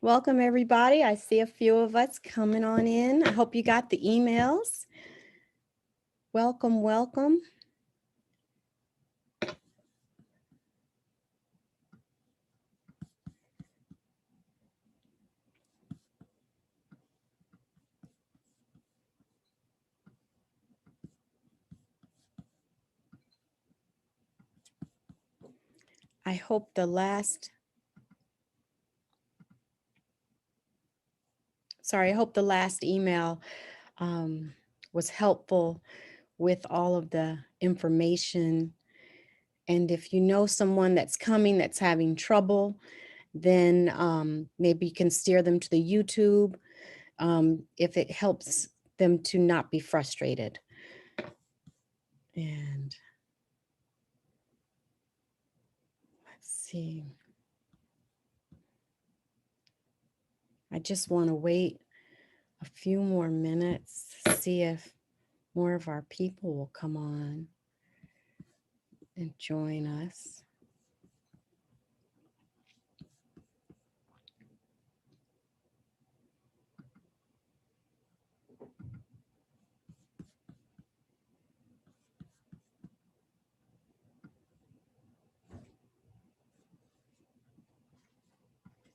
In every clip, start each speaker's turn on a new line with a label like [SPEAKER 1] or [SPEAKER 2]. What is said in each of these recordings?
[SPEAKER 1] Welcome, everybody. I see a few of us coming on in. I hope you got the emails. Welcome, welcome. I hope the last email was helpful with all of the information. And if you know someone that's coming that's having trouble, then maybe you can steer them to the YouTube if it helps them to not be frustrated. And let's see. I just want to wait a few more minutes to see if more of our people will come on and join us.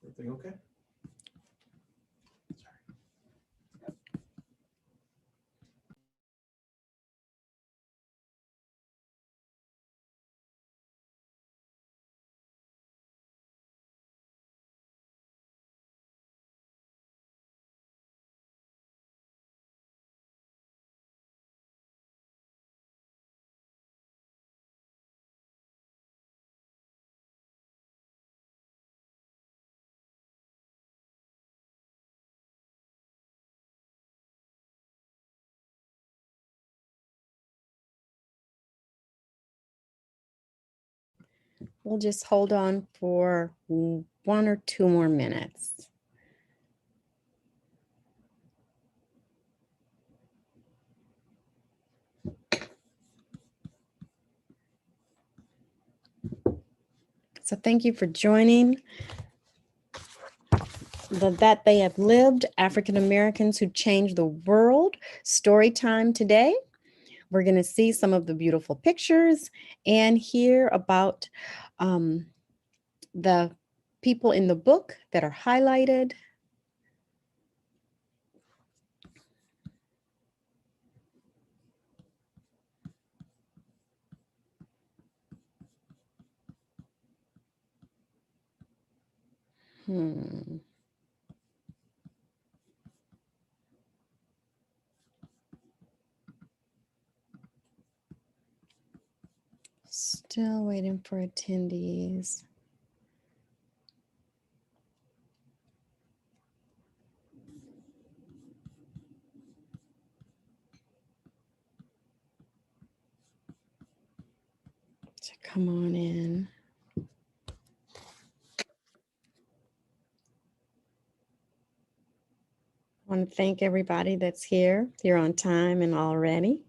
[SPEAKER 2] Everything okay?
[SPEAKER 1] We'll just hold on for 1 or 2 more minutes. So thank you for joining That They Have Lived, African Americans Who Changed the World story time today. We're going to see some of the beautiful pictures and hear about the people in the book that are highlighted. Still waiting for attendees. To come on in. I want to thank everybody that's here on time and already.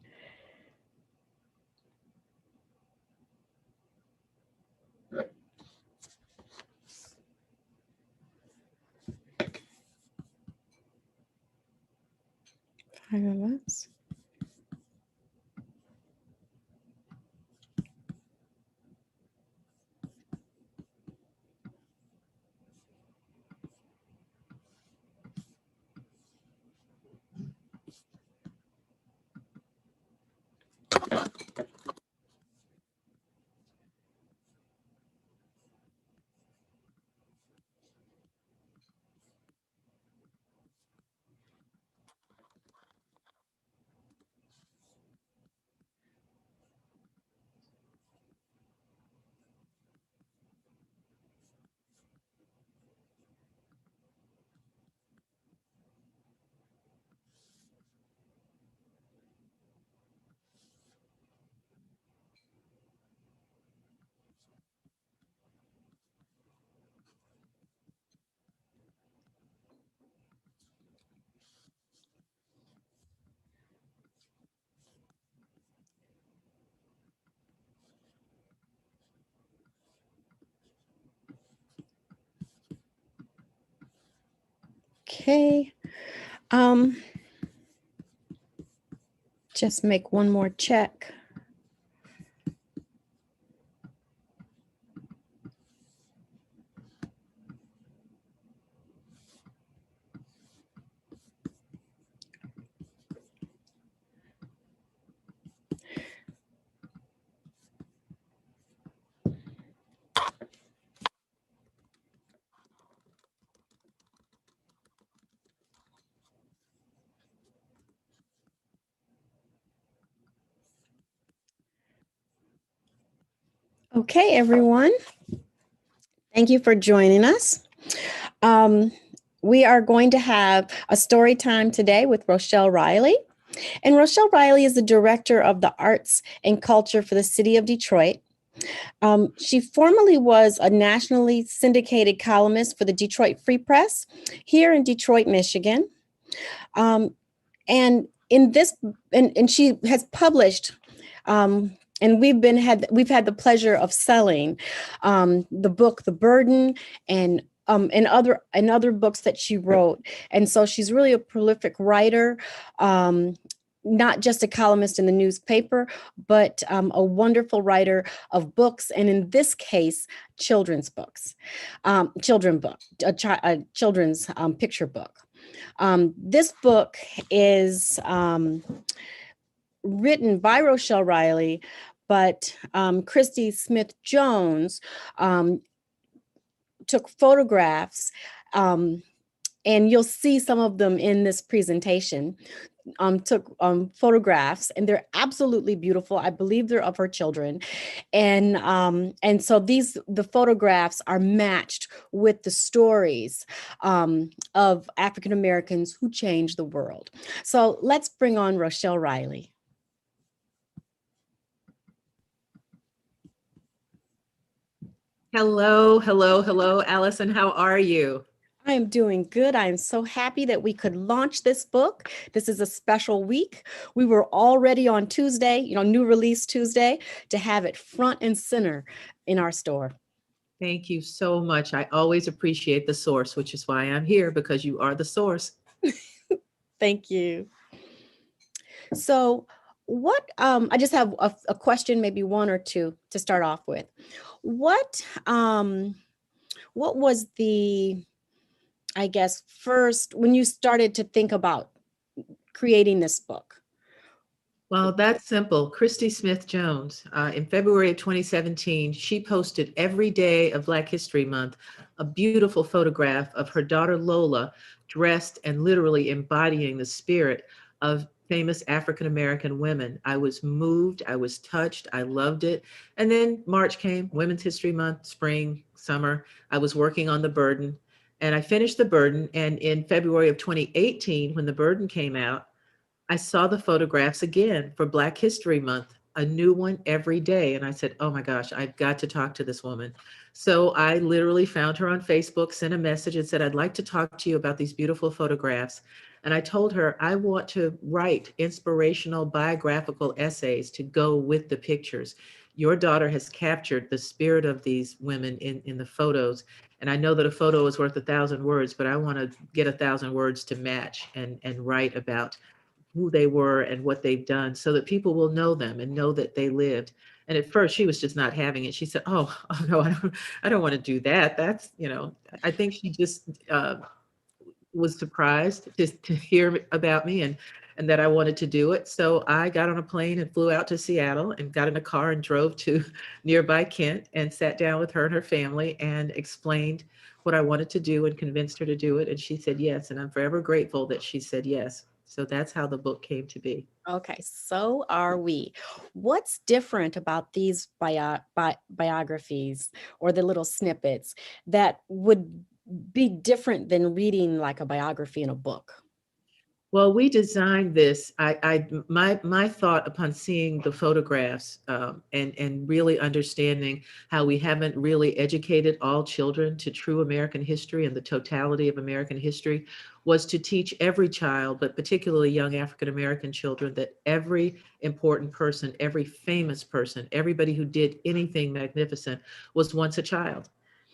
[SPEAKER 1] Five of us. Okay. Um, just make one more check. Okay, everyone. Thank you for joining us. We are going to have a story time today with Rochelle Riley. And Rochelle Riley is the director of the arts and culture for the city of Detroit. She formerly was a nationally syndicated columnist for the Detroit Free Press here in Detroit, Michigan. And in this, and she has published, and we've had the pleasure of selling the book The Burden and other books that she wrote. And so she's really a prolific writer. Not just a columnist in the newspaper, but a wonderful writer of books, and in this case, children's books, a children's picture book. This book is written by Rochelle Riley, but Christy Smith Jones took photographs, and you'll see some of them in this presentation. Took photographs, and they're absolutely beautiful. I believe they're of her children, and so the photographs are matched with the stories of African Americans who changed the world. So let's bring on Rochelle Riley.
[SPEAKER 2] Hello, hello, hello, Allison. How are you?
[SPEAKER 1] I am doing good. I am so happy that we could launch this book. This is a special week. We were all ready on Tuesday, new release Tuesday, to have it front and center in our store.
[SPEAKER 2] Thank you so much. I always appreciate the source, which is why I'm here, because you are the source.
[SPEAKER 1] Thank you. So I just have a question, maybe one or two to start off with. What was the, I guess, first, when you started to think about creating this book?
[SPEAKER 2] Well, that's simple. Christy Smith Jones, in February of 2017, she posted every day of Black History Month a beautiful photograph of her daughter Lola, dressed and literally embodying the spirit of famous African American women. I was moved, I was touched, I loved it. And then March came, Women's History Month, spring, summer. I was working on The Burden, and I finished The Burden. And in February of 2018, when The Burden came out, I saw the photographs again for Black History Month, a new one every day. And I said, oh my gosh, I've got to talk to this woman. So I literally found her on Facebook, sent a message and said, I'd like to talk to you about these beautiful photographs. And I told her, I want to write inspirational biographical essays to go with the pictures. Your daughter has captured the spirit of these women in the photos. And I know that a photo is worth 1,000 words, but I want to get 1,000 words to match and write about who they were and what they've done, so that people will know them and know that they lived. And at first she was just not having it. She said, oh no, I don't want to do that. That's, I think she just was surprised to hear about me and that I wanted to do it. So I got on a plane and flew out to Seattle and got in a car and drove to nearby Kent and sat down with her and her family and explained what I wanted to do and convinced her to do it. And she said yes. And I'm forever grateful that she said yes. So that's how the book came to be.
[SPEAKER 1] Okay, so are we. What's different about these biographies or the little snippets that would be different than reading like a biography in a book?
[SPEAKER 2] Well, we designed this. My thought upon seeing the photographs and really understanding how we haven't really educated all children to true American history and the totality of American history was to teach every child, but particularly young African American children, that every important person, every famous person, everybody who did anything magnificent was once a child.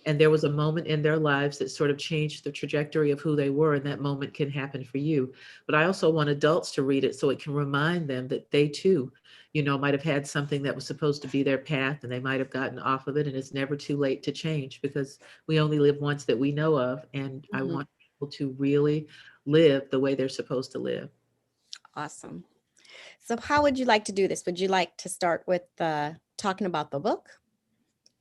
[SPEAKER 2] and there was a moment in their lives that sort of changed the trajectory of who they were, and that moment can happen for you. But I also want adults to read it so it can remind them that they too, might have had something that was supposed to be their path, and they might have gotten off of it, and it's never too late to change, because we only live once that we know of, and I
[SPEAKER 1] Mhm.
[SPEAKER 2] want people to really live the way they're supposed to live.
[SPEAKER 1] Awesome. So, how would you like to do this? Would you like to start with talking about the book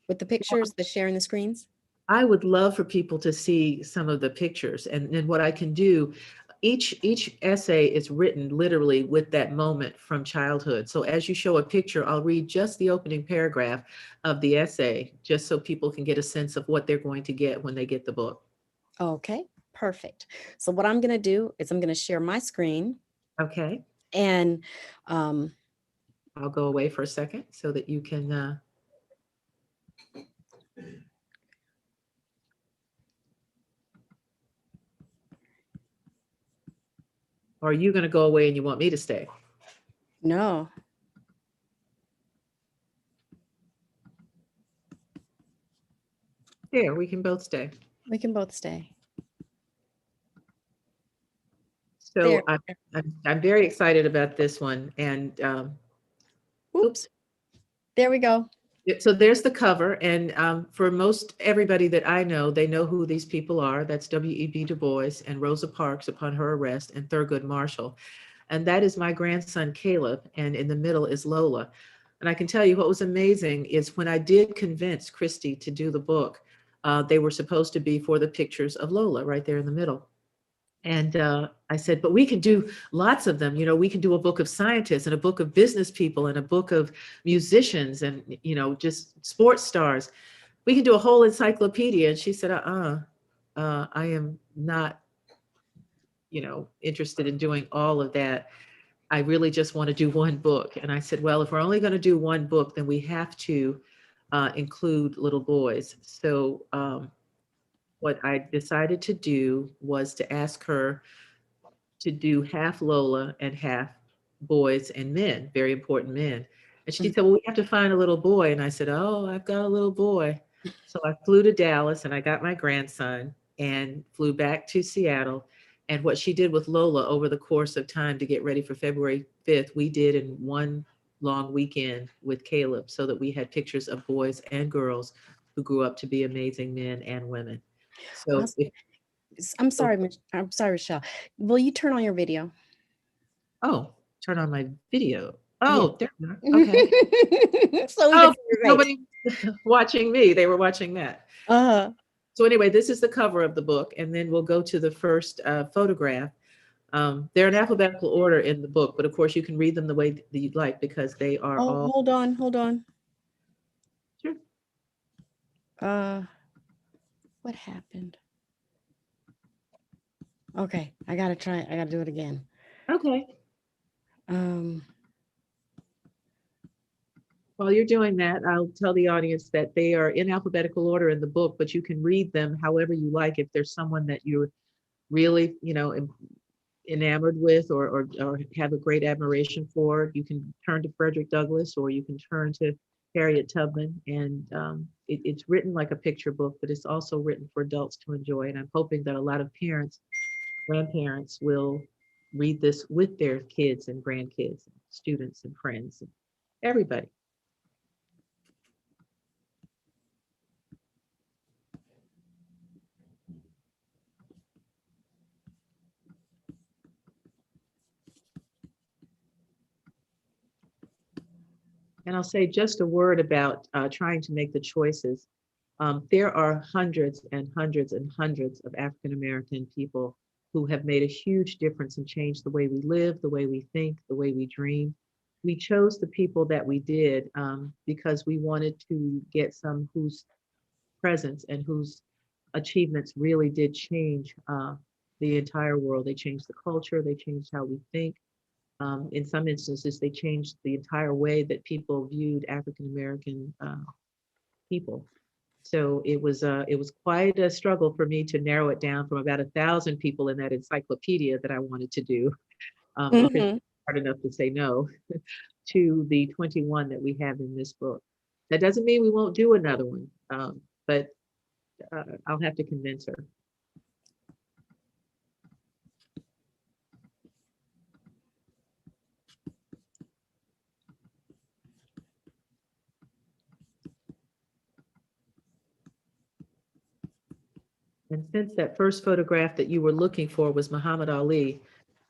[SPEAKER 1] with the pictures, the sharing the screens?
[SPEAKER 2] I would love for people to see some of the pictures, and what I can do. Each essay is written literally with that moment from childhood. So as you show a picture, I'll read just the opening paragraph of the essay, just so people can get a sense of what they're going to get when they get the book.
[SPEAKER 1] Okay, perfect. So, what I'm going to do is I'm going to share my screen
[SPEAKER 2] Okay,
[SPEAKER 1] and um,
[SPEAKER 2] I'll go away for a second so that you can. Or are you going to go away and you want me to stay?
[SPEAKER 1] no,
[SPEAKER 2] There, we can both stay.
[SPEAKER 1] we can both stay. There.
[SPEAKER 2] So I'm very excited about this one, and
[SPEAKER 1] Oops.
[SPEAKER 2] oops.
[SPEAKER 1] There we go.
[SPEAKER 2] So there's the cover, and for most everybody that I know, they know who these people are. That's W.E.B. Du Bois and Rosa Parks upon her arrest, and Thurgood Marshall. And that is my grandson, Caleb, and in the middle is Lola. And I can tell you what was amazing is when I did convince Christy to do the book, they were supposed to be for the pictures of Lola right there in the middle. And I said, but we can do lots of them. We can do a book of scientists and a book of business people and a book of musicians and, just sports stars. We can do a whole encyclopedia. And she said, I am not, interested in doing all of that. I really just want to do one book. And I said, well, if we're only going to do one book, then we have to include little boys. So what I decided to do was to ask her to do half Lola and half boys and men, very important men. And she
[SPEAKER 1] Mhm.
[SPEAKER 2] said, well, we have to find a little boy. And I said, oh, I've got a little boy. So I flew to Dallas and I got my grandson and flew back to Seattle. And what she did with Lola over the course of time to get ready for February 5th, we did in one long weekend with Caleb, so that we had pictures of boys and girls who grew up to be amazing men and women. So
[SPEAKER 1] Awesome.
[SPEAKER 2] if,
[SPEAKER 1] I'm sorry, I'm sorry, Rochelle. Will you turn on your video?
[SPEAKER 2] oh, turn on my video.
[SPEAKER 1] Yeah.
[SPEAKER 2] Oh, there we are. Okay.
[SPEAKER 1] So we can
[SPEAKER 2] Oh,
[SPEAKER 1] see your face.
[SPEAKER 2] nobody watching me. They were watching that.
[SPEAKER 1] Uh-huh.
[SPEAKER 2] So anyway, this is the cover of the book, and then we'll go to the first photograph. They're in alphabetical order in the book, but of course you can read them the way that you'd like, because they are
[SPEAKER 1] Oh,
[SPEAKER 2] all.
[SPEAKER 1] hold on, hold on.
[SPEAKER 2] Sure.
[SPEAKER 1] Uh, what happened? Okay, I gotta try. I gotta do it again.
[SPEAKER 2] Okay.
[SPEAKER 1] Um,
[SPEAKER 2] While you're doing that, I'll tell the audience that they are in alphabetical order in the book, but you can read them however you like. If there's someone that you're really, enamored with, or have a great admiration for, you can turn to Frederick Douglass, or you can turn to Harriet Tubman. And it's written like a picture book, but it's also written for adults to enjoy. And I'm hoping that a lot of parents, grandparents will read this with their kids and grandkids, and students and friends, and everybody. And I'll say just a word about trying to make the choices. There are hundreds and hundreds and hundreds of African American people who have made a huge difference and changed the way we live, the way we think, the way we dream. We chose the people that we did because we wanted to get some whose presence and whose achievements really did change the entire world. They changed the culture, they changed how we think. In some instances, they changed the entire way that people viewed African American people. So it was quite a struggle for me to narrow it down from about 1,000 people in that encyclopedia that I wanted to do. And Chris
[SPEAKER 1] mhm.
[SPEAKER 2] was hard enough to say no, to the 21 that we have in this book. That doesn't mean we won't do another one, but I'll have to convince her. And since that first photograph that you were looking for was Muhammad Ali,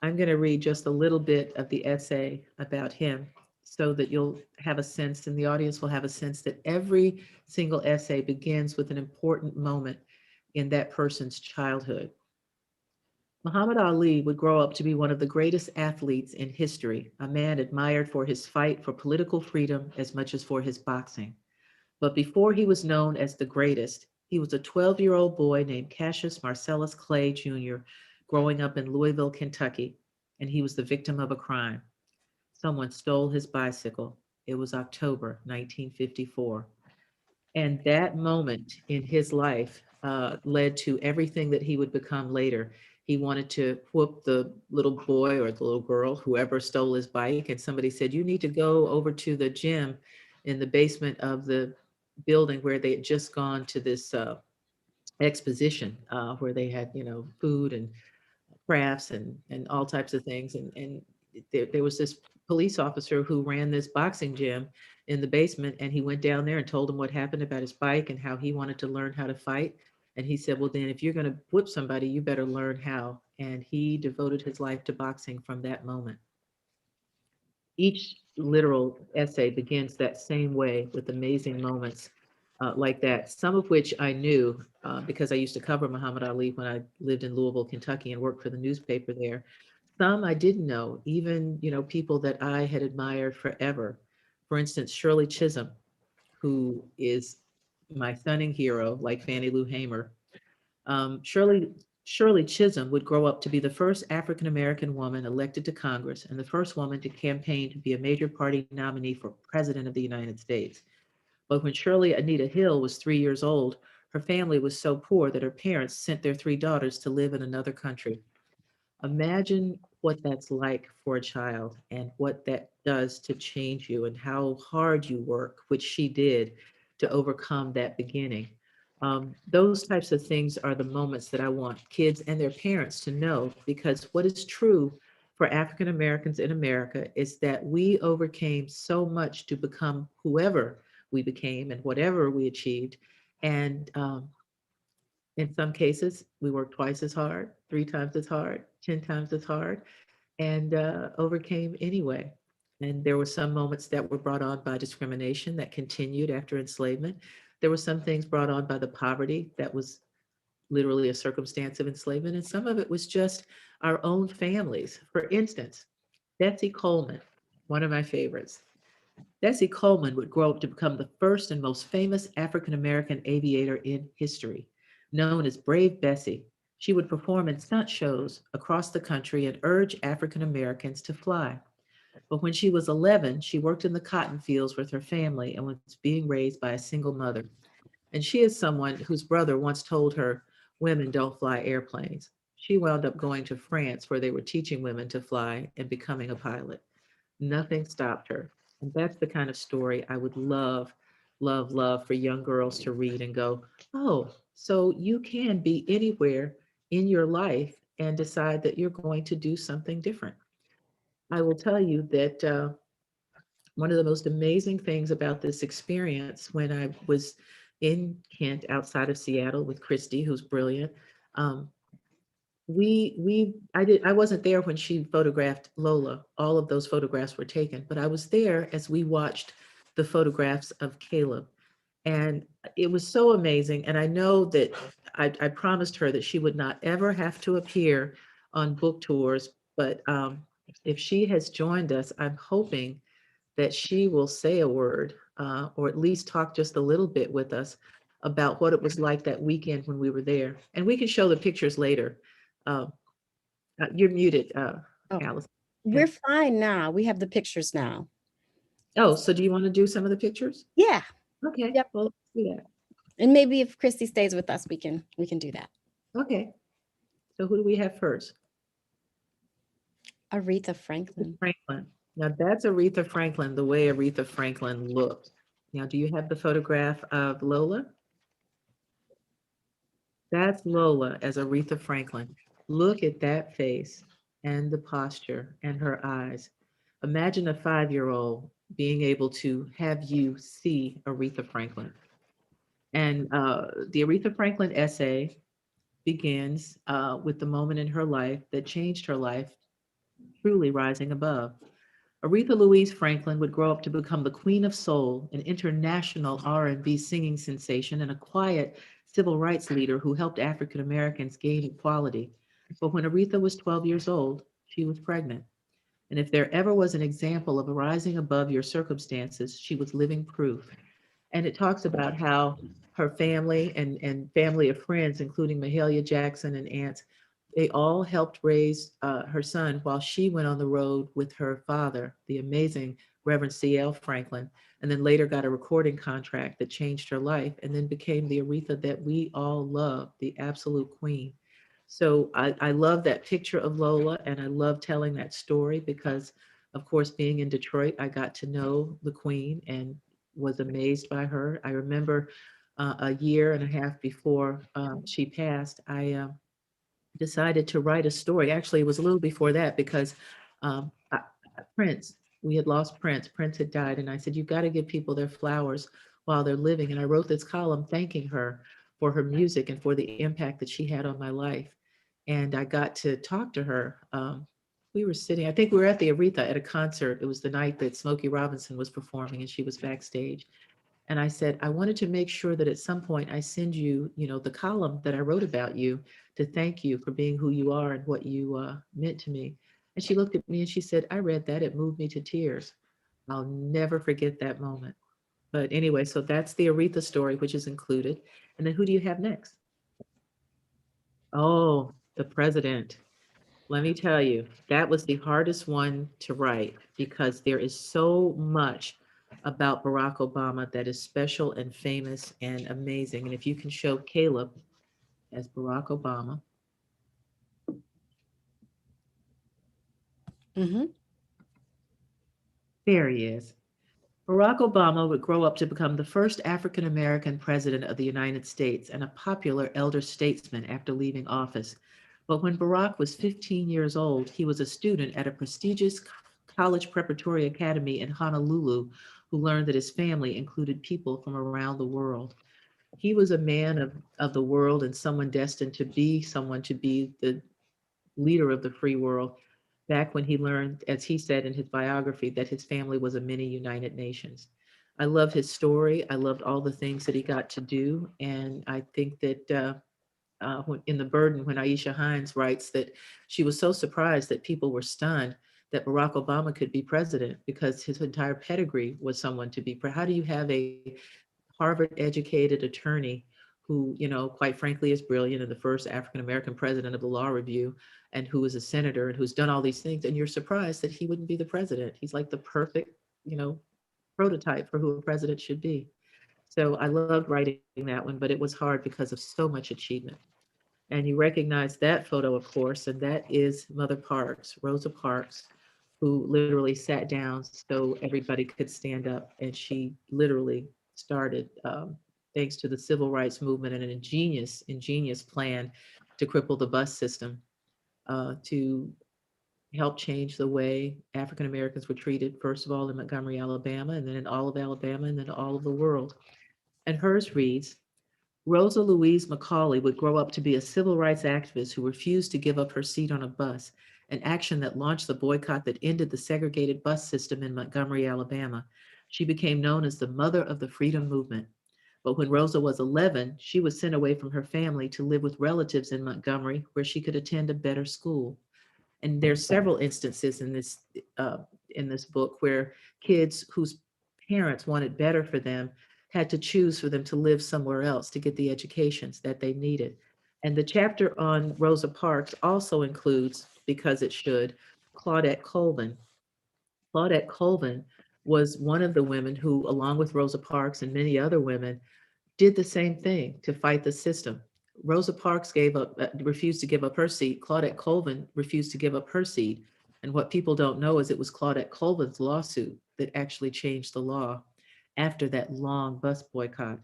[SPEAKER 2] I'm going to read just a little bit of the essay about him so that you'll have a sense, and the audience will have a sense that every single essay begins with an important moment in that person's childhood. Muhammad Ali would grow up to be one of the greatest athletes in history, a man admired for his fight for political freedom as much as for his boxing. But before he was known as the greatest, he was a 12-year-old boy named Cassius Marcellus Clay Jr., growing up in Louisville, Kentucky, and he was the victim of a crime. Someone stole his bicycle. It was October 1954. And that moment in his life led to everything that he would become later. He wanted to whoop the little boy or the little girl, whoever stole his bike. And somebody said, you need to go over to the gym in the basement of the building where they had just gone to this exposition where they had, food and crafts and all types of things. And there was this police officer who ran this boxing gym in the basement, and he went down there and told him what happened about his bike and how he wanted to learn how to fight. And he said, well, then if you're going to whip somebody, you better learn how. And he devoted his life to boxing from that moment. Each literal essay begins that same way with amazing moments like that, some of which I knew because I used to cover Muhammad Ali when I lived in Louisville, Kentucky, and worked for the newspaper there. Some I didn't know, even people that I had admired forever. For instance, Shirley Chisholm, who is my stunning hero, like Fannie Lou Hamer. Shirley Chisholm would grow up to be the first African American woman elected to Congress and the first woman to campaign to be a major party nominee for President of the United States. But when Shirley Anita Hill was 3 years old, her family was so poor that her parents sent their three daughters to live in another country. Imagine what that's like for a child and what that does to change you and how hard you work, which she did, to overcome that beginning. Those types of things are the moments that I want kids and their parents to know, because what is true for African Americans in America is that we overcame so much to become whoever we became and whatever we achieved. And in some cases, we worked twice as hard, three times as hard, 10 times as hard, and overcame anyway. And there were some moments that were brought on by discrimination that continued after enslavement. There were some things brought on by the poverty that was literally a circumstance of enslavement. And some of it was just our own families. For instance, Betsy Coleman, one of my favorites. Betsy Coleman would grow up to become the first and most famous African American aviator in history. Known as Brave Bessie, she would perform in stunt shows across the country and urge African Americans to fly. But when she was 11, she worked in the cotton fields with her family and was being raised by a single mother. And she is someone whose brother once told her, women don't fly airplanes. She wound up going to France where they were teaching women to fly and becoming a pilot. Nothing stopped her. And that's the kind of story I would love, love, love for young girls to read and go, oh, so you can be anywhere in your life and decide that you're going to do something different. I will tell you that one of the most amazing things about this experience when I was in Kent outside of Seattle with Christy, who's brilliant, um, I wasn't there when she photographed Lola. All of those photographs were taken, but I was there as we watched the photographs of Caleb. And it was so amazing. And I know that I promised her that she would not ever have to appear on book tours. But if she has joined us, I'm hoping that she will say a word or at least talk just a little bit with us about what it was like that weekend when we were there. And we can show the pictures later. Uh, you're muted,
[SPEAKER 1] Oh,
[SPEAKER 2] Alice.
[SPEAKER 1] we're
[SPEAKER 2] Yeah.
[SPEAKER 1] fine now. We have the pictures now.
[SPEAKER 2] Oh, so do you want to do some of the pictures?
[SPEAKER 1] Yeah.
[SPEAKER 2] Okay,
[SPEAKER 1] Yep.
[SPEAKER 2] well, let's do that.
[SPEAKER 1] And maybe if Christy stays with us, we can do that.
[SPEAKER 2] Okay, so who do we have first?
[SPEAKER 1] Aretha Franklin.
[SPEAKER 2] Franklin. Now that's Aretha Franklin, the way Aretha Franklin looked. Now, do you have the photograph of Lola? That's Lola as Aretha Franklin. Look at that face and the posture and her eyes. Imagine a 5-year-old being able to have you see Aretha Franklin. And the Aretha Franklin essay begins with the moment in her life that changed her life, truly rising above. Aretha Louise Franklin would grow up to become the queen of soul, an international R&B singing sensation, and a quiet civil rights leader who helped African Americans gain equality. But when Aretha was 12 years old, she was pregnant. And if there ever was an example of rising above your circumstances, she was living proof. And it talks about how her family and family of friends, including Mahalia Jackson and aunts, they all helped raise her son while she went on the road with her father, the amazing Reverend C.L. Franklin, and then later got a recording contract that changed her life and then became the Aretha that we all love, the absolute queen. So I love that picture of Lola, and I love telling that story because, of course, being in Detroit, I got to know the queen and was amazed by her. I remember a year and a half before she passed, I decided to write a story. Actually, it was a little before that because Prince, we had lost Prince. Prince had died, and I said, "You've got to give people their flowers while they're living." And I wrote this column thanking her for her music and for the impact that she had on my life. And I got to talk to her. We were sitting, I think we were at the Aretha at a concert. It was the night that Smokey Robinson was performing, and she was backstage. And I said, I wanted to make sure that at some point I send you, the column that I wrote about you to thank you for being who you are and what you meant to me. And she looked at me and she said, I read that. It moved me to tears. I'll never forget that moment. But anyway, so that's the Aretha story, which is included. And then who do you have next? Oh, the president. Let me tell you, that was the hardest one to write because there is so much about Barack Obama that is special and famous and amazing. And if you can show Caleb as Barack Obama,
[SPEAKER 1] Mm-hmm.
[SPEAKER 2] there he is. Barack Obama would grow up to become the first African American president of the United States and a popular elder statesman after leaving office. But when Barack was 15 years old, he was a student at a prestigious college preparatory academy in Honolulu who learned that his family included people from around the world. He was a man of the world and someone destined to be someone to be the leader of the free world back when he learned, as he said in his biography, that his family was a mini United Nations. I love his story. I loved all the things that he got to do. And I think that in The Burden, when Aisha Hines writes that she was so surprised that people were stunned that Barack Obama could be president because his entire pedigree was someone to be. How do you have a Harvard educated attorney who, quite frankly, is brilliant and the first African American president of the Law Review and who is a senator and who's done all these things, and you're surprised that he wouldn't be the president? He's like the perfect, prototype for who a president should be. So I loved writing that one, but it was hard because of so much achievement. And you recognize that photo, of course, and that is Mother Parks, Rosa Parks, who literally sat down so everybody could stand up. And she literally started, thanks to the civil rights movement and an ingenious plan to cripple the bus system, to help change the way African Americans were treated, first of all in Montgomery, Alabama, and then in all of Alabama, and then all of the world. And hers reads, Rosa Louise Macaulay would grow up to be a civil rights activist who refused to give up her seat on a bus, an action that launched the boycott that ended the segregated bus system in Montgomery, Alabama. She became known as the mother of the freedom movement. But when Rosa was 11, she was sent away from her family to live with relatives in Montgomery where she could attend a better school. And there's several instances uh, in this book where kids whose parents wanted better for them had to choose for them to live somewhere else to get the educations that they needed. And the chapter on Rosa Parks also includes, because it should, Claudette Colvin. Claudette Colvin was one of the women who, along with Rosa Parks and many other women, did the same thing to fight the system. Rosa Parks refused to give up her seat. Claudette Colvin refused to give up her seat. And what people don't know is it was Claudette Colvin's lawsuit that actually changed the law after that long bus boycott.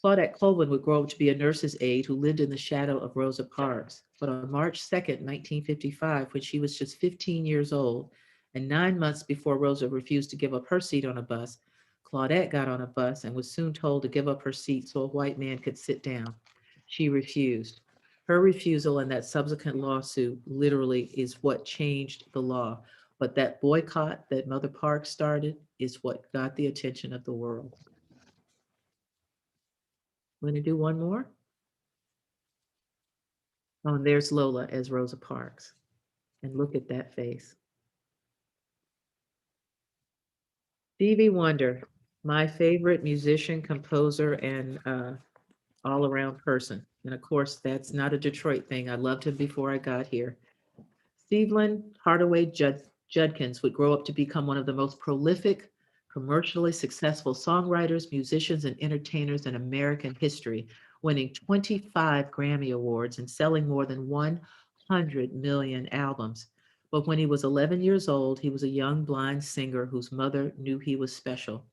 [SPEAKER 2] Claudette Colvin would grow up to be a nurse's aide who lived in the shadow of Rosa Parks. But on March 2nd, 1955, when she was just 15 years old, and 9 months before Rosa refused to give up her seat on a bus, Claudette got on a bus and was soon told to give up her seat so a white man could sit down. She refused. Her refusal and that subsequent lawsuit literally is what changed the law. But that boycott that Mother Parks started is what got the attention of the world. I'm going to do one more. Oh, and there's Lola as Rosa Parks. And look at that face. Stevie Wonder, my favorite musician, composer, and all around person. And of course, that's not a Detroit thing. I loved him before I got here. Stevland Hardaway Judkins would grow up to become one of the most prolific, commercially successful songwriters, musicians, and entertainers in American history, winning 25 Grammy Awards and selling more than 100 million albums. But when he was 11 years old, he was a young blind singer whose mother knew he was special.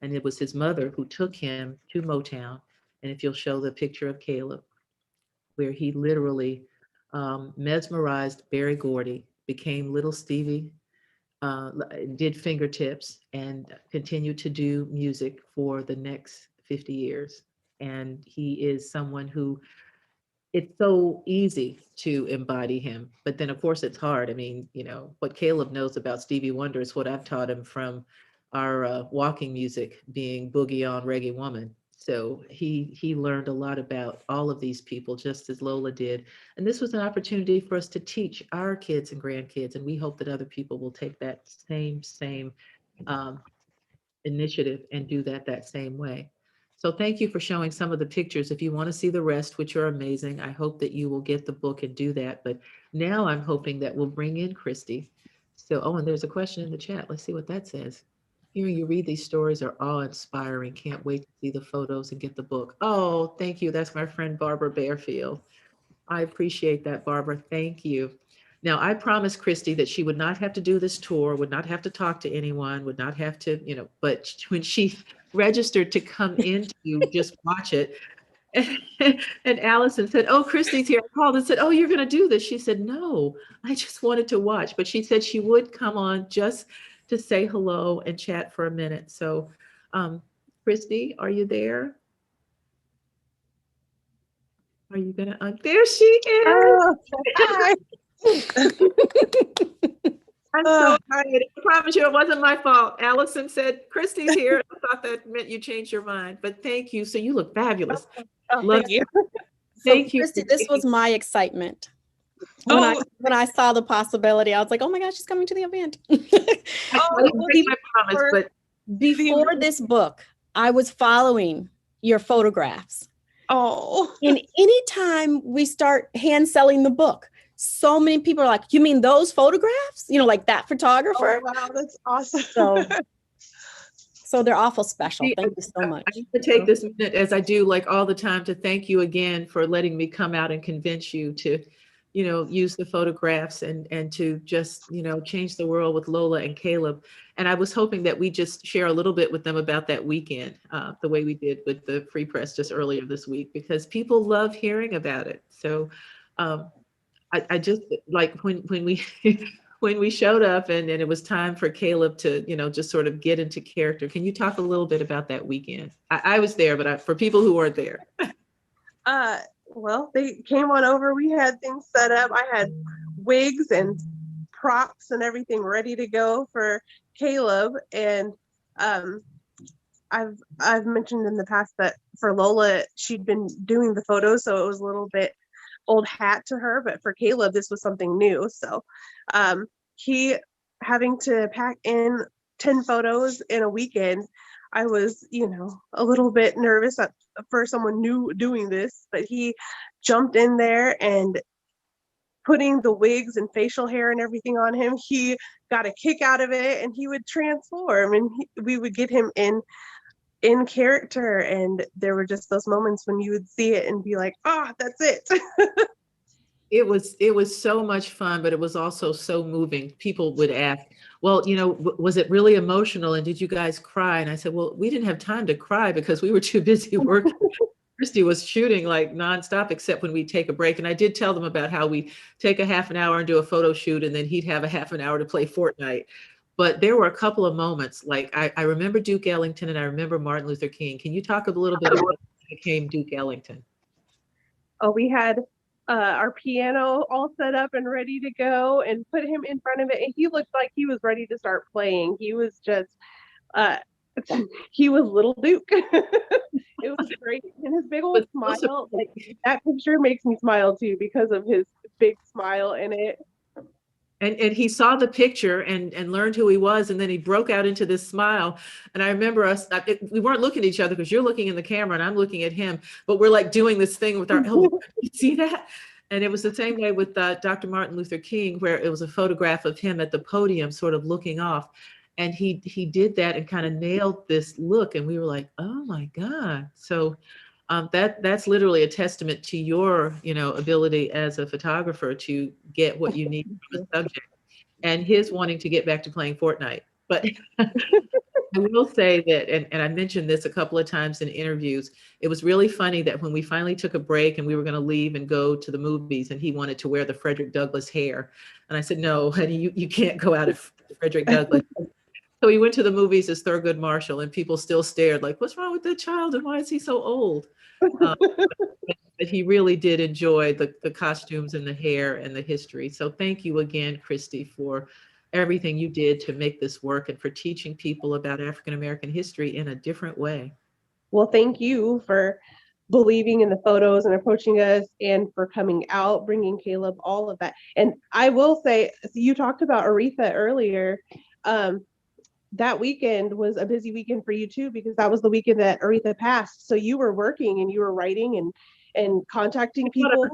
[SPEAKER 2] And it was his mother who took him to Motown. And if you'll show the picture of Caleb, where he literally mesmerized Berry Gordy, became little Stevie, did fingertips, and continued to do music for the next 50 years. And he is someone who it's so easy to embody him, but then of course it's hard. I mean, what Caleb knows about Stevie Wonder is what I've taught him from our walking music being Boogie on Reggae Woman. So he learned a lot about all of these people, just as Lola did. And this was an opportunity for us to teach our kids and grandkids, and we hope that other people will take that same um, initiative and do that same way. So thank you for showing some of the pictures. If you want to see the rest, which are amazing, I hope that you will get the book and do that. But now I'm hoping that we'll bring in Christy. So, oh, and there's a question in the chat. Let's see what that says. Hearing you read these stories are awe-inspiring. Can't wait to see the photos and get the book. Oh, thank you. That's my friend Barbara Bearfield. I appreciate that, Barbara. Thank you. Now, I promised Christy that she would not have to do this tour, would not have to talk to anyone, would not have to, but when she registered to come in to just watch it, and Allison said, "Oh, Christy's here." I called and said, "Oh, you're going to do this." She said, "No, I just wanted to watch." But she said she would come on just to say hello and chat for a minute. So, Christy, are you there? Are you going to, there she is.
[SPEAKER 3] Oh, hi.
[SPEAKER 2] I'm so excited. I promise you it wasn't my fault. Allison said, "Christy's here." I thought that meant you changed your mind, but thank you. So you look fabulous.
[SPEAKER 3] Oh, thank you.
[SPEAKER 2] Thank you.
[SPEAKER 1] Christy, this was my excitement. When I saw the possibility, I was like, "Oh my gosh, she's coming to the event."
[SPEAKER 2] I promise, but
[SPEAKER 1] before this book, I was following your photographs.
[SPEAKER 3] Oh.
[SPEAKER 1] And anytime we start hand selling the book, so many people are like, "You mean those photographs? Like that photographer?"
[SPEAKER 3] Oh, wow, that's awesome.
[SPEAKER 1] So they're awful special. Thank you so much.
[SPEAKER 2] I need to take this minute, as I do like all the time, to thank you again for letting me come out and convince you to, use the photographs and to just, change the world with Lola and Caleb. And I was hoping that we just share a little bit with them about that weekend, the way we did with the Free Press just earlier this week, because people love hearing about it. So I just like when we when we showed up and it was time for Caleb to, just sort of get into character. Can you talk a little bit about that weekend? I was there, but for people who weren't there.
[SPEAKER 3] Well, they came on over. We had things set up. I had wigs and props and everything ready to go for Caleb. And I've mentioned in the past that for Lola, she'd been doing the photos, so it was a little bit old hat to her, but for Caleb this was something new. So he having to pack in 10 photos in a weekend, I was a little bit nervous for someone new doing this, but he jumped in there and putting the wigs and facial hair and everything on him, he got a kick out of it, and he would transform, and we would get him in character. And there were just those moments when you would see it and be like, that's it.
[SPEAKER 2] It was so much fun, but it was also so moving. People would ask, "Well, was it really emotional? And did you guys cry?" And I said, "Well, we didn't have time to cry because we were too busy working Christy was shooting like nonstop, except when we take a break. And I did tell them about how we take a half an hour and do a photo shoot, and then he'd have a half an hour to play Fortnite. But there were a couple of moments, like I remember Duke Ellington and I remember Martin Luther King. Can you talk a little bit about how it became Duke Ellington?
[SPEAKER 3] Oh, we had our piano all set up and ready to go and put him in front of it. And he looked like he was ready to start playing. He was just, uh, he was little Duke. It was great. And his big old smile, like that picture makes me smile too because of his big smile in it.
[SPEAKER 2] And he saw the picture and learned who he was, and then he broke out into this smile. And I remember we weren't looking at each other because you're looking in the camera and I'm looking at him, but we're like doing this thing with our elbow. You see that? And it was the same way with Dr. Martin Luther King, where it was a photograph of him at the podium, sort of looking off. And he did that and kind of nailed this look. And we were like, oh my God. So that's literally a testament to your, ability as a photographer to get what you need from a subject, and his wanting to get back to playing Fortnite. But I will say that, and I mentioned this a couple of times in interviews, it was really funny that when we finally took a break and we were going to leave and go to the movies, and he wanted to wear the Frederick Douglass hair. And I said, no, honey, you can't go out of Frederick Douglass. So he went to the movies as Thurgood Marshall, and people still stared like, what's wrong with that child? And why is he so old? But he really did enjoy the costumes and the hair and the history. So thank you again, Christy, for everything you did to make this work and for teaching people about African-American history in a different way.
[SPEAKER 3] Well, thank you for believing in the photos and approaching us and for coming out, bringing Caleb, all of that. And I will say, you talked about Aretha earlier. That weekend was a busy weekend for you too, because that was the weekend that Aretha passed. So you were working and you were writing and contacting people.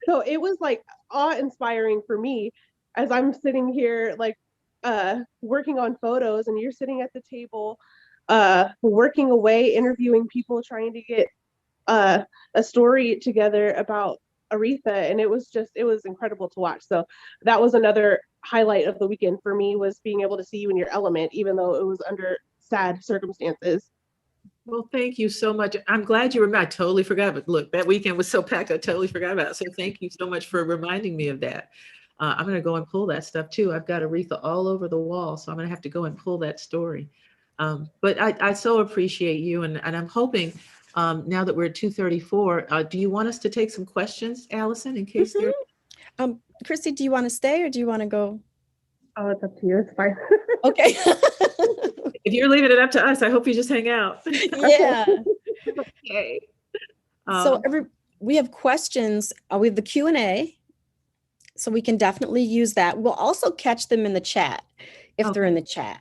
[SPEAKER 3] So it was like awe-inspiring for me as I'm sitting here like working on photos, and you're sitting at the table working away, interviewing people, trying to get a story together about Aretha, and it was incredible to watch. So that was another highlight of the weekend for me, was being able to see you in your element, even though it was under sad circumstances.
[SPEAKER 2] Well, thank you so much. I'm glad you remember. I totally forgot, but look, that weekend was so packed, I totally forgot about it. So thank you so much for reminding me of that. I'm going to go and pull that stuff too. I've got Aretha all over the wall, so I'm going to have to go and pull that story. But I so appreciate you, and I'm hoping now that we're at 2:34, do you want us to take some questions, Allison, in case there?
[SPEAKER 1] Christy, do you want to stay or do you want to go?
[SPEAKER 3] Oh, it's up to you. It's fine.
[SPEAKER 1] Okay.
[SPEAKER 2] If you're leaving it up to us, I hope you just hang out.
[SPEAKER 1] Yeah.
[SPEAKER 2] Okay.
[SPEAKER 1] So we have questions. We have the Q&A, so we can definitely use that. We'll also catch them in the chat if they're in the chat.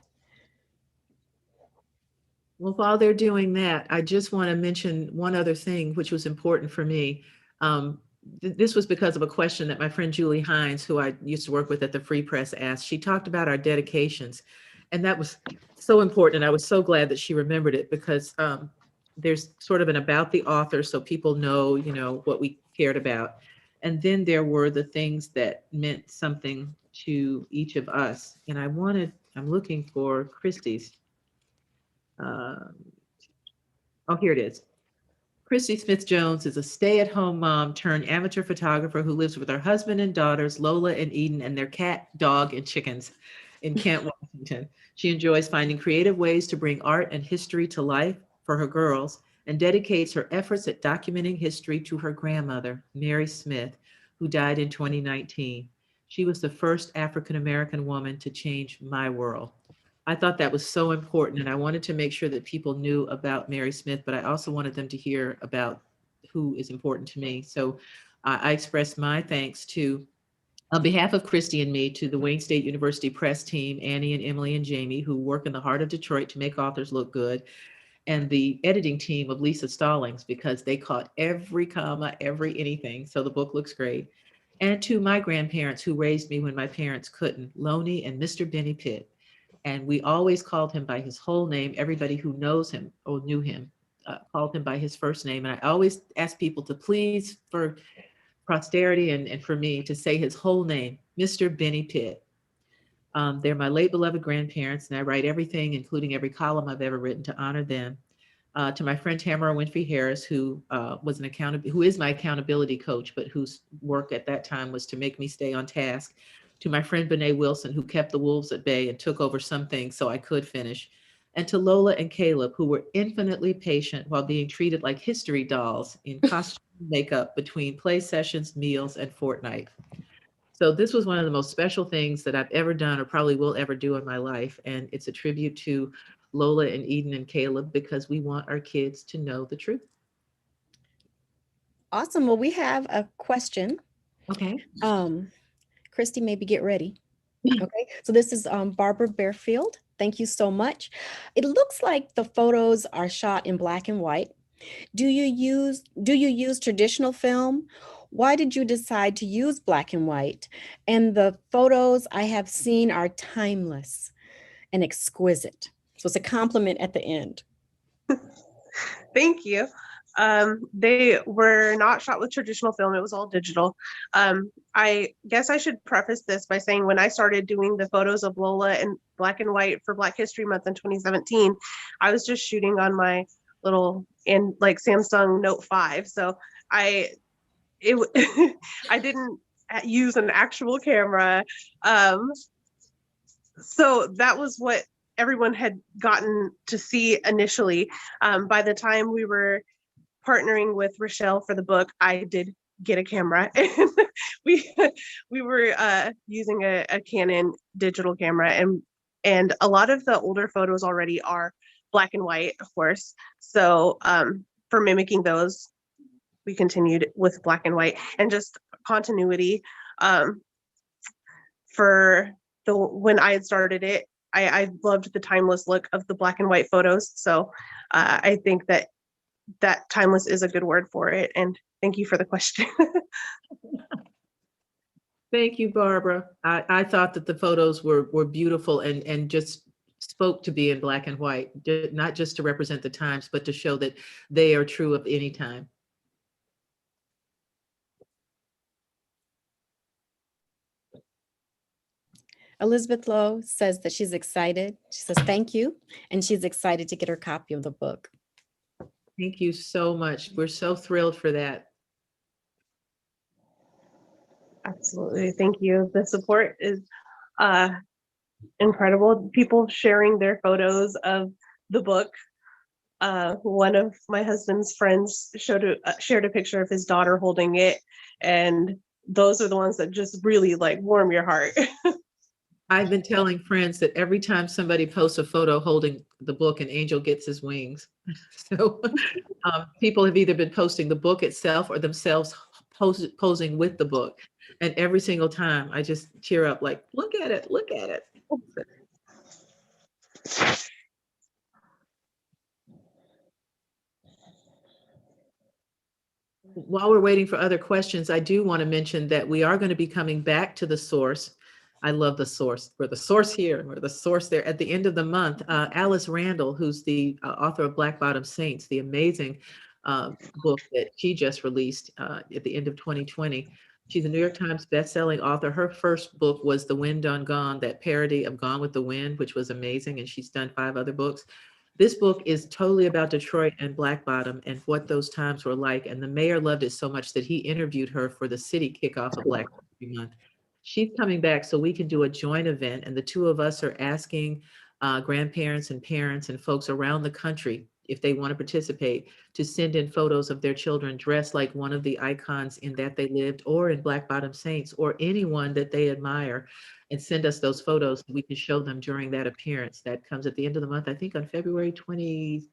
[SPEAKER 2] Well, while they're doing that, I just want to mention one other thing, which was important for me. This was because of a question that my friend Julie Hines, who I used to work with at the Free Press, asked. She talked about our dedications, and that was so important. And I was so glad that she remembered it, because there's sort of an about the author, so people know, what we cared about. And then there were the things that meant something to each of us. And I'm looking for Christy's. Here it is. Christy Smith Jones is a stay-at-home mom turned amateur photographer who lives with her husband and daughters, Lola and Eden, and their cat, dog, and chickens in Kent, Washington. She enjoys finding creative ways to bring art and history to life for her girls, and dedicates her efforts at documenting history to her grandmother, Mary Smith, who died in 2019. She was the first African-American woman to change my world. I thought that was so important, and I wanted to make sure that people knew about Mary Smith, but I also wanted them to hear about who is important to me. So I expressed my thanks on behalf of Christy and me, to the Wayne State University press team, Annie and Emily and Jamie, who work in the heart of Detroit to make authors look good, and the editing team of Lisa Stallings, because they caught every comma, every anything. So the book looks great. And to my grandparents who raised me when my parents couldn't, Loney and Mr. Benny Pitt. And we always called him by his whole name. Everybody who knows him or knew him called him by his first name. And I always ask people to please, for posterity and for me, to say his whole name, Mr. Benny Pitt. They're my late beloved grandparents, and I write everything, including every column I've ever written, to honor them. to my friend Tamara Winfrey Harris, who who is my accountability coach, but whose work at that time was to make me stay on task. To my friend Bené Wilson, who kept the wolves at bay and took over some things so I could finish. And to Lola and Caleb, who were infinitely patient while being treated like history dolls in costume and makeup between play sessions, meals, and Fortnite. So this was one of the most special things that I've ever done or probably will ever do in my life. And it's a tribute to Lola and Eden and Caleb because we want our kids to know the truth.
[SPEAKER 1] Awesome. Well, we have a question.
[SPEAKER 2] Okay.
[SPEAKER 1] Christy, maybe get ready. Okay, so this is Barbara Bearfield. Thank you so much. It looks like the photos are shot in black and white. Do you use traditional film? Why did you decide to use black and white? And the photos I have seen are timeless and exquisite. So it's a compliment at the end.
[SPEAKER 3] Thank you. They were not shot with traditional film. It was all digital. I guess I should preface this by saying when I started doing the photos of Lola in black and white for Black History Month in 2017, I was just shooting on my little Samsung Note 5. So I didn't use an actual camera. So that was what everyone had gotten to see initially. By the time we were partnering with Rochelle for the book, I did get a camera, and we were using a Canon digital camera, and a lot of the older photos already are black and white, of course. So for mimicking those, we continued with black and white and just continuity. For when I had started it, I loved the timeless look of the black and white photos. So I think that timeless is a good word for it. And thank you for the question.
[SPEAKER 2] Thank you, Barbara. I thought that the photos were beautiful and just spoke to be in black and white, not just to represent the times, but to show that they are true of any time.
[SPEAKER 1] Elizabeth Lowe says that she's excited. She says thank you, and she's excited to get her copy of the book.
[SPEAKER 2] Thank you so much. We're so thrilled for that.
[SPEAKER 3] Absolutely. Thank you. The support is incredible. People sharing their photos of the book. One of my husband's friends shared a picture of his daughter holding it, and those are the ones that just really warm your heart.
[SPEAKER 2] I've been telling friends that every time somebody posts a photo holding the book, an angel gets his wings. So people have either been posting the book itself or themselves posing with the book. And every single time I just tear up like, look at it, look at it. While we're waiting for other questions, I do want to mention that we are going to be coming back to the source. I love the source. We're the source here. We're the source there. At the end of the month, Alice Randall, who's the author of Black Bottom Saints, the amazing book that she just released at the end of 2020. She's a New York Times bestselling author. Her first book was The Wind Done Gone, that parody of Gone with the Wind, which was amazing. And she's done 5 other books. This book is totally about Detroit and Black Bottom and what those times were like. And the mayor loved it so much that he interviewed her for the city kickoff of Black History Month. She's coming back so we can do a joint event. And the two of us are asking grandparents and parents and folks around the country, if they want to participate, to send in photos of their children dressed like one of the icons in That They Lived or in Black Bottom Saints or anyone that they admire, and send us those photos so we can show them during that appearance. That comes at the end of the month, I think on February 26th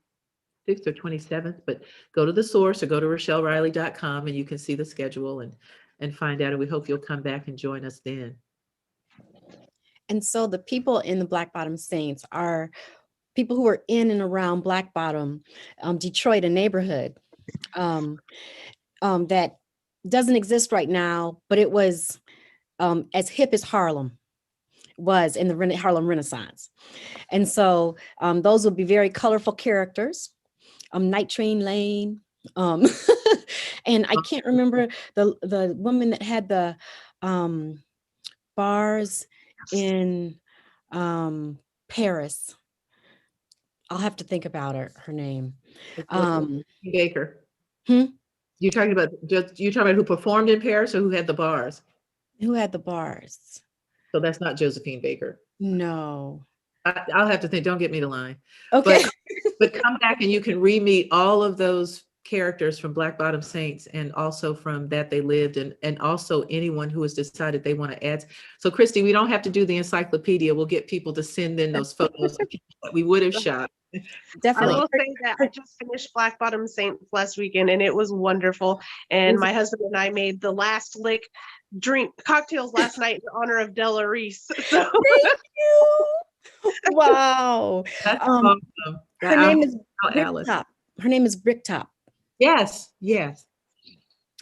[SPEAKER 2] or 27th, but go to the source or go to RochelleRiley.com and you can see the schedule and find out. And we hope you'll come back and join us then.
[SPEAKER 1] And so the people in the Black Bottom Saints are people who are in and around Black Bottom, Detroit, a neighborhood that doesn't exist right now, but it was as hip as Harlem was in the Harlem Renaissance. And so those would be very colorful characters, Night Train Lane. And I can't remember the woman that had the bars in Paris. I'll have to think about her name.
[SPEAKER 2] It's
[SPEAKER 1] Um,
[SPEAKER 2] Baker.
[SPEAKER 1] hmm?
[SPEAKER 2] You're talking about who performed in Paris or who had the bars?
[SPEAKER 1] Who had the bars?
[SPEAKER 2] So that's not Josephine Baker.
[SPEAKER 1] No.
[SPEAKER 2] I'll have to think. Don't get me to line.
[SPEAKER 1] Okay.
[SPEAKER 2] But come back and you can re-meet all of those characters from Black Bottom Saints and also from That They Lived, and also anyone who has decided they want to add. So Christy, we don't have to do the encyclopedia. We'll get people to send in those photos of people that we would have shot.
[SPEAKER 3] I
[SPEAKER 1] Definitely.
[SPEAKER 3] will say that I just finished Black Bottom Saints last weekend and it was wonderful. And my husband and I made the last lick cocktails last night in honor of Della Reese. So
[SPEAKER 1] Thank you. Wow.
[SPEAKER 2] That's
[SPEAKER 1] Um,
[SPEAKER 2] awesome.
[SPEAKER 1] her name is
[SPEAKER 2] Tell Alice.
[SPEAKER 1] Bricktop. Her name is Bricktop.
[SPEAKER 2] Yes, yes.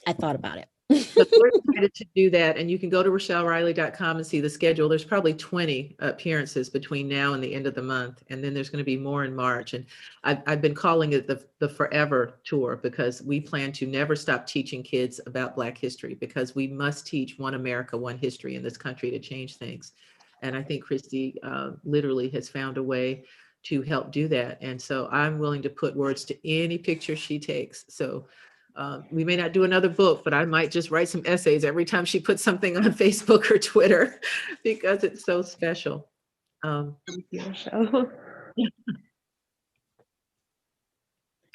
[SPEAKER 1] I thought about it.
[SPEAKER 2] So we're excited to do that. And you can go to RochelleRiley.com and see the schedule. There's probably 20 appearances between now and the end of the month. And then there's going to be more in March. And I've been calling it the Forever Tour because we plan to never stop teaching kids about Black history, because we must teach one America, one history in this country to change things. And I think Christy literally has found a way to help do that. And so I'm willing to put words to any picture she takes. So we may not do another book, but I might just write some essays every time she puts something on Facebook or Twitter because it's so special.
[SPEAKER 3] thank you, Rochelle.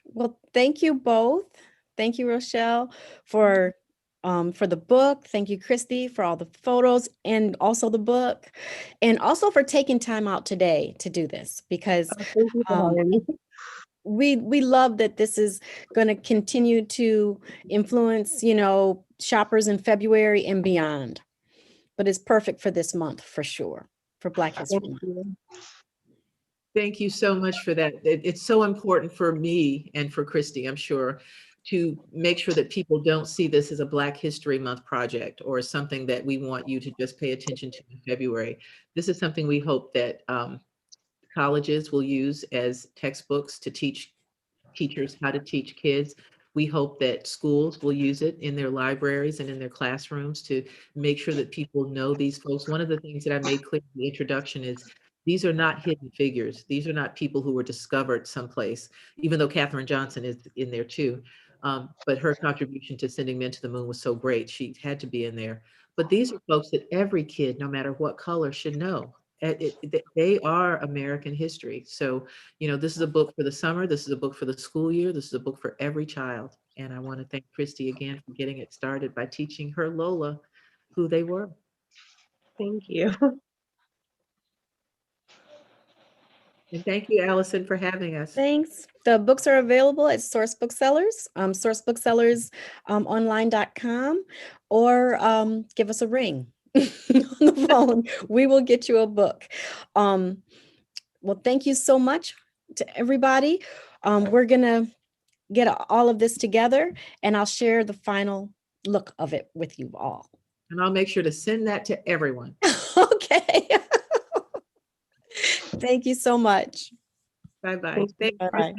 [SPEAKER 1] Well, thank you both. Thank you, Rochelle, for the book. Thank you, Christy, for all the photos and also the book, and also for taking time out today to do this, because
[SPEAKER 3] Thank you for having me.
[SPEAKER 1] we love that this is going to continue to influence, shoppers in February and beyond. But it's perfect for this month for sure, for Black History
[SPEAKER 3] Thank
[SPEAKER 1] Month.
[SPEAKER 3] you.
[SPEAKER 2] Thank you so much for that. It's so important for me and for Christy, I'm sure, to make sure that people don't see this as a Black History Month project or something that we want you to just pay attention to in February. This is something we hope that colleges will use as textbooks to teach teachers how to teach kids. We hope that schools will use it in their libraries and in their classrooms to make sure that people know these folks. One of the things that I made clear in the introduction is these are not hidden figures. These are not people who were discovered someplace, even though Katherine Johnson is in there too. But her contribution to sending men to the moon was so great. She had to be in there. But these are folks that every kid, no matter what color, should know. They are American history. So, this is a book for the summer. This is a book for the school year. This is a book for every child. And I want to thank Christy again for getting it started by teaching her Lola who they were.
[SPEAKER 3] Thank you.
[SPEAKER 2] And thank you, Allison, for having us.
[SPEAKER 1] Thanks. The books are available at Source Booksellers, sourcebooksellers.online.com, or give us a ring on the phone. We will get you a book. Well, thank you so much to everybody. We're going to get all of this together, and I'll share the final look of it with you all.
[SPEAKER 2] And I'll make sure to send that to everyone.
[SPEAKER 1] Okay. Thank you so much.
[SPEAKER 2] Bye-bye.
[SPEAKER 3] Thank you.
[SPEAKER 1] Bye-bye.